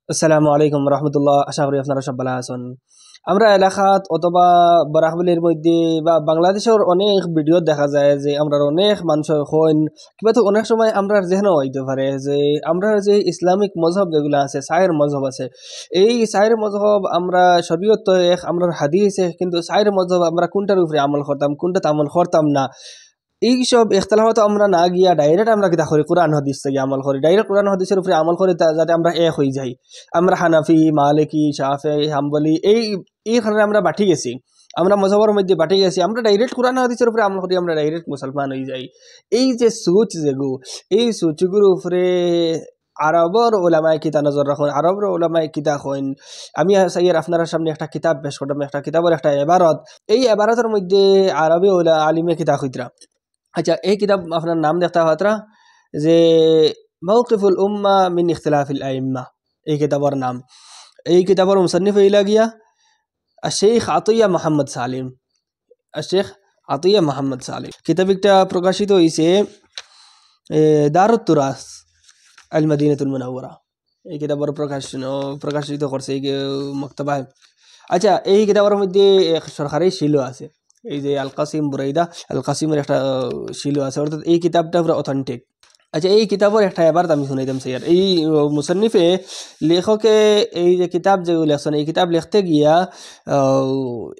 আসসালামু আলাইকুম রহমতুল্লাহ। আশা করি আপনারা সব ভালো আছেন। আমরা এলাকাত অথবা বরাকবিলের মধ্যে বা বাংলাদেশের অনেক ভিডিও দেখা যায় যে আমরা অনেক মানুষ হন কিবা তো অনেক সময় আমরা যেন হইতে পারে যে আমরা যে ইসলামিক মজহব যেগুলো আছে, সায়ের মজহব আছে, এই সায়ের মজহব আমরা শরীয়ত এক, আমরা হাদিস এক, কিন্তু সায়ের মজহব আমরা কোনটার উপরে আমল করতাম, কোনটাতে আমল করতাম না, এই সব ইখতিলাফত আমরা না গিয়া ডাইরেক্ট আমরা কিতা করি, কোরআন হাদিস থেকে আমল করি, ডাইরেক্ট কোরআন হাদিসের উপরে আমল করি যাতে আমরা এক হয়ে যাই। আমরা হানাফি, মালিকি, শাফি, হাম্বলি এইখানে আমরা বাটি গেছি, আমরা মজহবের মধ্যে বাটি গেছি, আমরা ডাইরেক্ট কোরআন হাদিসের উপরে আমল করি, আমরা ডাইরেক্ট মুসলমান হয়ে যাই। এই যে সুচ যেগু, এই সুচগুলোর উপরে আরবর ওলামায়ে কিতা নজর রাখুন, আরবর ওলামায়ে কিতা কইন। আমি সাইয়ের আপনার সামনে একটা কিতাব পেশ করলাম, একটা কিতাবের একটা এবারত। এই এবারতের মধ্যে আরবি ওলা আলিমে কিতা কইতরা। আচ্ছা, এই কিতাব আপনার নাম দেখতে পাত্রা যে মওকিফুল উম্মাহ মিন ইখতিলাফিল আইম্মাহ, এই কিতাবের নাম। এই কিতাবের মুসন্নিফ হইলা গিয়া শেখ আতিয়া মোহাম্মদ সালিম, শেখ আতিয়া মোহাম্মদ সালিম। কিতাবটা প্রকাশিত হয়েছে দারুত তুরাস আল মদিনাতুল মুনাওয়ারা, এই কিতাবের প্রকাশিত করছে এই মক্তবায়। আচ্ছা, এই কিতাবের মধ্যে এক সরকারি শিলো আছে, এই যে আল কাসিম বুরাইদা আল কাসিমের একটা শিলো আছে, অর্থাৎ এই কিতাবটা পুরো অথেন্টিক। আচ্ছা, এই কিতাবের একটা এবার আমি শুনাইতাম স্যার। এই মুসন্নিফে লেখকে এই যে কিতাব যে লেখছেন, এই কিতাব লিখতে গিয়া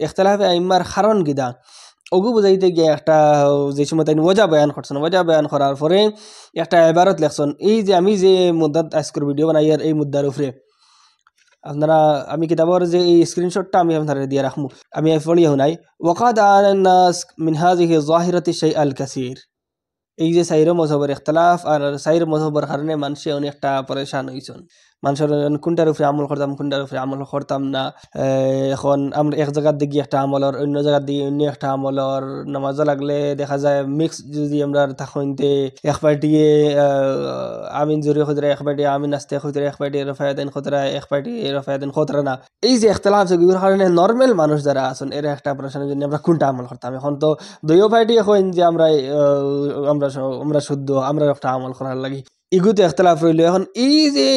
ইখতিলাফে আইম্মার কারণ গিদা ওগু বুঝাইতে গিয়া একটা যে সময় তাই ওজা বয়ান করছেন, ওজা বয়ান করার পরে একটা এবারত লেখছেন। এই যে আমি যে মুদ্দাত আজকের ভিডিও বানাই আর এই মুদ্দার উপরে আপনারা, আমি কিতাবের যে এই স্ক্রিনশটটা আমি আপনারা দিয়ে রাখবো, আমি পড়িয়া শুনাই। ওয়াকাদ আলান নাস মিন হাযিহি যাহিরাতি শাইআল কাসীর। এই যে সাইর মজহবের ইখতিলাফ আর সাইর মজহবের কারণে মানুষে অনেকটা পরেশান হইছেন। মানুষের কোনটার উপরে আমল করতাম, কোনটার উপরে আমল করতাম না। এখন আমরা এক জায়গার দিকে একটা আমলর, অন্য জায়গার দিকে অন্য একটা আমলর। নামাজও লাগলে দেখা যায় মিক্স যদি আমরা থাকতে এক পার্টিয়ে আমিন জোরে খুদরা, এক পার্টি আমিন আস্তে খুদরা, এক পার্টি রফায়াদিন খুদরা, এক পার্টি রফায়াদিন খুদরা না। এই যে ইখতিলাফ যেগুলোর কারণে নর্মাল মানুষ যারা আছেন এরা একটা পরেশানের জন্য আমরা কোনটা আমল করতাম। এখন তো দুইও পার্টি এখন যে আমরা আমরা শুদ্ধ, আমরা একটা আমল করার লাগি, ইগুতে ইখতিলাফ রইল। এখন এই যে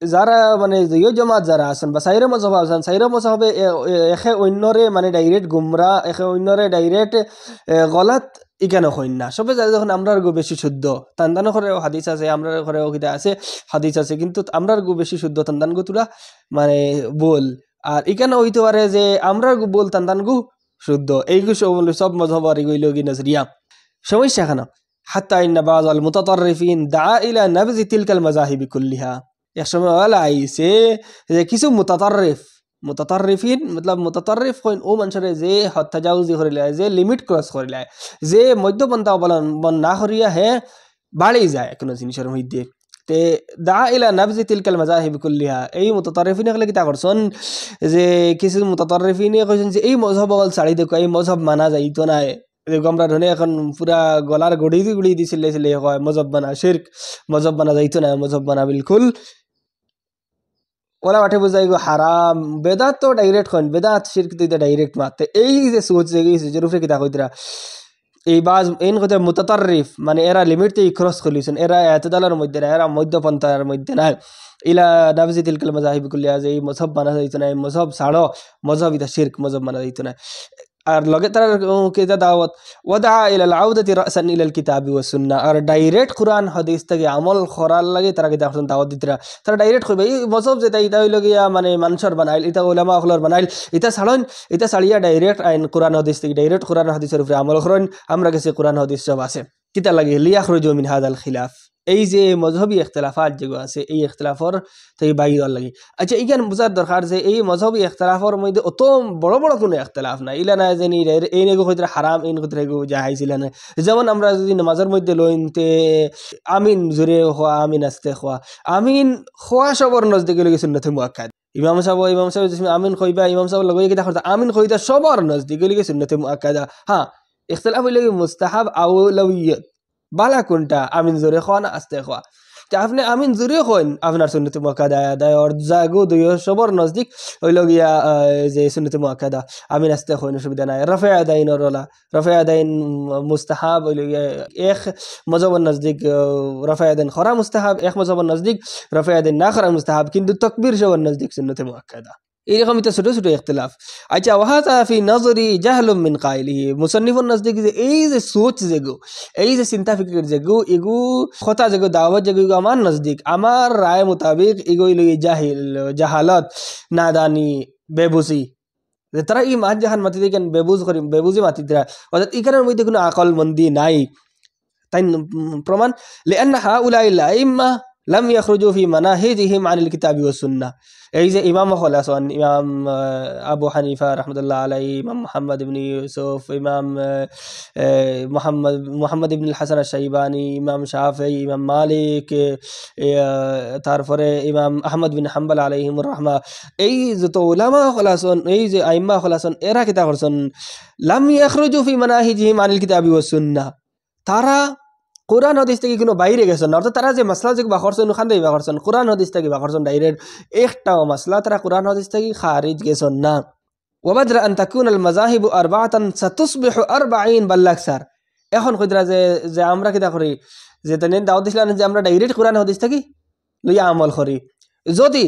যারা মানে দুইও জমাত যারা আছেন বা সাইরে মজহব আছেন, সাইরে মজহবে একে অন্যরে মানে ডাইরেক্ট গুমরা, একে অন্যরে ডাইরেক্ট গলাত ইকানো হইন না। সবে যারা যখন আমরার গো বেশি শুদ্ধ, তান্দানো করেও হাদিস আছে, আমরার ঘরেও কিতা আছে হাদিস আছে, কিন্তু আমরার গো বেশি শুদ্ধ, তান্দান গো তুলা মানে বল। আর ইকানো হইতে পারে যে আমরার গো বল, তান্দান গো শুদ্ধ। এইগু সব মজহব আর এগুলো কি নজরিয়া সমস্যা কেন? হাত্তা ইন্না বাযাল মুতাতাররিফিন দা ইলা নাবযি তিলকাল মাযাহিবি কুল্লিহা। এক সময় ওয়ালা আইছে যে কিছু মুতাতাররিফিন মতলব মুতাতাররিফ হইন ও মানুষরে যে হদ তাজাউজি করিলে, যে লিমিট ক্রস করিলে, যে মধ্যপন্থা অবলম্বন না করিয়া হে বাড়ি যায় কোনো জিনিসের মধ্যে। তে দা ইলা নাবযি তিলকাল মাযাহিবি কুল্লিহা, এই মুতাতাররিফিন হলে কিতা করছেন যে কিছু মুতাতাররিফিনে কইছেন যে এই মজহব বল ছাড়ি দেখো, এই মজহব মানা যাইতো না। আমরা ধরে এখন পুরা গলার গড়ি গুড়ি দিছিলে হয় মজহব বানা শিরক, মজহব বানা যাইতো না, মজহব বানা বিলকুল ওলা মাঠে বুঝাই গো হারাম। বেদাত তো ডাইরেক্ট কইন, বেদাত শিরক দিতে ডাইরেক্ট মারতে। এই যে সোচ যে গেছে যে রূপে কিতা কইতরা এই বাজ এন কথা মুতাতাররিফ মানে এরা লিমিট তে ক্রস করিছেন, এরা এতদালের মধ্যে না, এরা মধ্যপন্থার মধ্যে না। ইলা নাবজি তিলকাল মাযাহিব কুল্লিয়া, যে এই মজহব বানা যাইতো না, এই মজহব ছাড়ো, মজহব ইতা শিরক, মজহব বানা যাইতো না। আর লগে তার কেদা দাওয়াত ওয়াদা ইলাল আউদাতি রাসান ইলাল কিতাবি ওয়াস সুন্নাহ, আর ডাইরেক্ট কুরআন হাদিস থেকে আমল করার লাগে তারা কি দাওয়াত দাওয়াত দিতরা। তারা ডাইরেক্ট কইবে এই মজহব যেটা ইতা হইল গিয়া মানে মানুষের বানাইল, ইতা উলামা হলর বানাইল, ইতা ছাড়ন, ইতা ছাড়িয়া ডাইরেক্ট আইন কুরআন হাদিস থেকে ডাইরেক্ট কুরআন হাদিসের উপরে আমল করেন। আমরা কাছে কুরআন হাদিস সব আছে, কিতা লাগে লিয়াখরুজু মিন হাদাল খিলাফ। এই যে মজহবী ইখতিলাফাত যেগুলো আছে এই ইখতিলাফর থেকে বাইর হওয়ার লাগে। আচ্ছা, এইখানে বোঝার দরকার যে এই মজহবী ইখতিলাফর মধ্যে অত বড় বড় কোনো ইখতিলাফ নাই। ইলা না যে এই নেগো হইতে হারাম, এই নেগো থেকে জাহাইছিল না। যেমন আমরা যদি নামাজের মধ্যে লইনতে আমিন জোরে হওয়া, আমিন আস্তে হওয়া, আমিন হওয়া সবর নজদিকে লগে সুন্নতে মুআক্কাদ। ইমাম সাহেব যদি আমিন কইবা, ইমাম সাহেব লগে কিতা করতে আমিন কইতা সবর নজদিকে লগে সুন্নতে মুআক্কাদা। হ্যাঁ, ইখতিলাফ হইলে মুস্তাহাব আউলাউইয়্যাত, বালা কোনটা আমিন জোরে খাওয়া না আস্তে খাওয়া। যে আপনি আমিন জুড়ে হইন আপনার সুন্নতে মুআক্কাদা আদায় আর জাগু দুই সবর নজদিক হইল গিয়া যে সুন্নতে মুআক্কাদা আমিন আসতে হইন অসুবিধা নাই রফে আদাইন রলা রফে আদাইন মুস্তাহাব হইল গিয়া এক মজবর নজদিক রফে আদাইন খরা মুস্তাহাব এক মজবর নজদিক রফে আদাইন না খরা মুস্তাহাব কিন্তু তাকবীর সবর নজদিক সুন্নতে মুআক্কাদা এরকম এটা ছোট ছোট ইখতিলাফ আচ্ছা ওয়াহাযা ফি নজরি জাহলুম মিন কাইলিহি মুসান্নিফুন নজদিক যে এই যে সোচ যেগু এই যে চিন্তা ফিকির যেগু এগু কথা যেগু দাওয়াত যেগু আমার নজদিক আমার রায় মোতাবেক এগুই লই জাহালত নাদানি বেবুজি যে তারা এই মাছ জাহান মাতি দেখেন বেবুজি মাতি দিরা অর্থাৎ এখানের মধ্যে কোনো আকল মন্দি নাই তাই প্রমাণ লিআন্না হাউলাইল আইম্মা লাম ইয়াখরুজু ফি মানাহিজিহিম আনিল কিতাবি ওয়াস সুন্নাহ এই যে ইমাম খলাসন ইমাম আবু হানিফা রাহমাতুল্লাহ আলাইহি ইমাম মুহাম্মদ ইবনে ইউসুফ ইমাম মুহাম্মদ ইবনে হাসান আশ-শাইবানি ইমাম শাফিঈ ইমাম মালিক তারপরে ইমাম আহমদ বিন হাম্বল আলাইহিমুর রাহমা এই যত উলামা খলাসন এই যে আইম্মা খলাসন এরা কিতা করছেন লাম ইয়াখরুজু ফি মানাহিজিহিম আনিল কিতাবি ওয়াস সুন্নাহ তারা কোরআন হাদিস থেকে কোনো বাইরে গেছেন না অর্থাৎ তারা যে মাসলা যে বাখরছেন ওখান থেকে বাখরছেন কোরআন হাদিস থেকে বাখরছেন ডাইরেক্ট একটাও মাসলা তারা কোরআন হাদিস থেকে খারিজ গেছেন না ওয়াবাদরা আন তাকুন আল মাযাহিব আরবাআতান সাতুসবিহু 40 বাল আকসার এখন কইরা যে আমরা কিটা করি যে তানে দাওয়াত দিছিলেন যে আমরা ডাইরেক্ট কোরআন হাদিস থেকে লইয়া আমল করি যদি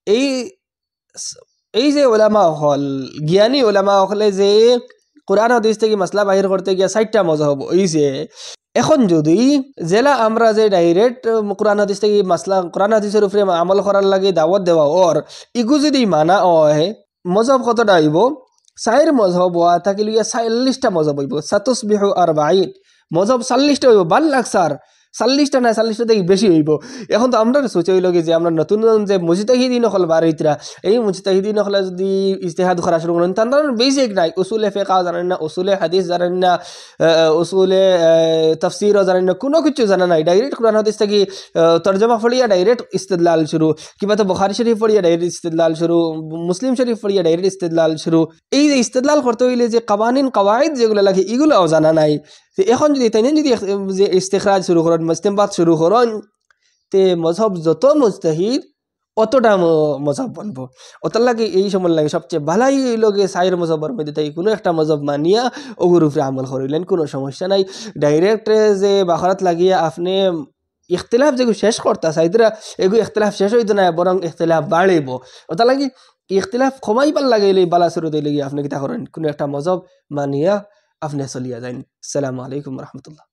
এই এই যে উলামা হল জ্ঞানী উলামা হলে যে কোরআন হাদিস থেকে মাসলা বাহির করতে গিয়া 60টা মাযহাব হইছে এখন যদি জেলা আমরা যে ডাইরেক্ট কোরআন হাদিস থেকে মাসলা কোরআন হাদিসের উপরে আমল করার লাগে দাওয়াত দেওয়া ওর ইগু যদি মানা হয় মজহব কতটা হইব 4 মজহব হওয়া থাকিলে 40টা মজহব হইব সাতুসবিহু 40 মজহব 40টা হইব বাল আকসার 40টা না 40টা থেকে বেশি হইব এখন তো আমরা সোচে হইল যে আমরা নতুন যে মুজতাহিদিন হল বারিতরা এই মুজতাহিদিন হল যদি ইজতিহাদ করা শুরু করেন তার বেসিক নাই উসুলে ফিকহ জানেন না উসুলে হাদিস জানেন না উসুলে তাফসীর জানেন না কোনো কিছু জানা নাই ডাইরেক্ট কোরআন হাদিস থেকে তরজমা পড়িয়া ডাইরেক্ট ইস্তেদলাল শুরু কিবা তো বুখারী শরীফ পড়িয়া ডাইরেক্ট ইস্তেদলাল শুরু মুসলিম শরীফ পড়িয়া ডাইরেক্ট ইস্তেদলাল শুরু এই যে ইস্তেদলাল করতে হইলে যে কাওয়ানিন কাওয়াইদ যেগুলো লাগে এগুলোও জানা নাই এখন যদি তাই যদি যে ইস্তিখরাজ শুরু করেন ইস্তেমবাদ শুরু করেন তে মজহব যত মুজতাহিদ অতটা মজহব বানবো ওটার লাগে এই সময় লাগে সবচেয়ে ভালাই লগে 4 মজহবের মধ্যে তাই কোনো একটা মজহব মানিয়া ওগুর উপরে আমল করিলেন কোনো সমস্যা নাই ডাইরেক্ট যে বাখরাত লাগিয়ে আপনি ইখতিলাফ যেগুলো শেষ করতা সাইদরা এগুলো ইখতিলাফ শেষ হইতো না বরং ইখতিলাফ বাড়িব ওটা লাগে ইখতিলাফ কমাইবার লাগাইলে বালা শুরু দিলে গিয়ে আপনি কিতা করেন কোনো একটা মজহব মানিয়া আপনি চলিয়া যান। আসসালামু আলাইকুম রহমতুল্লাহ।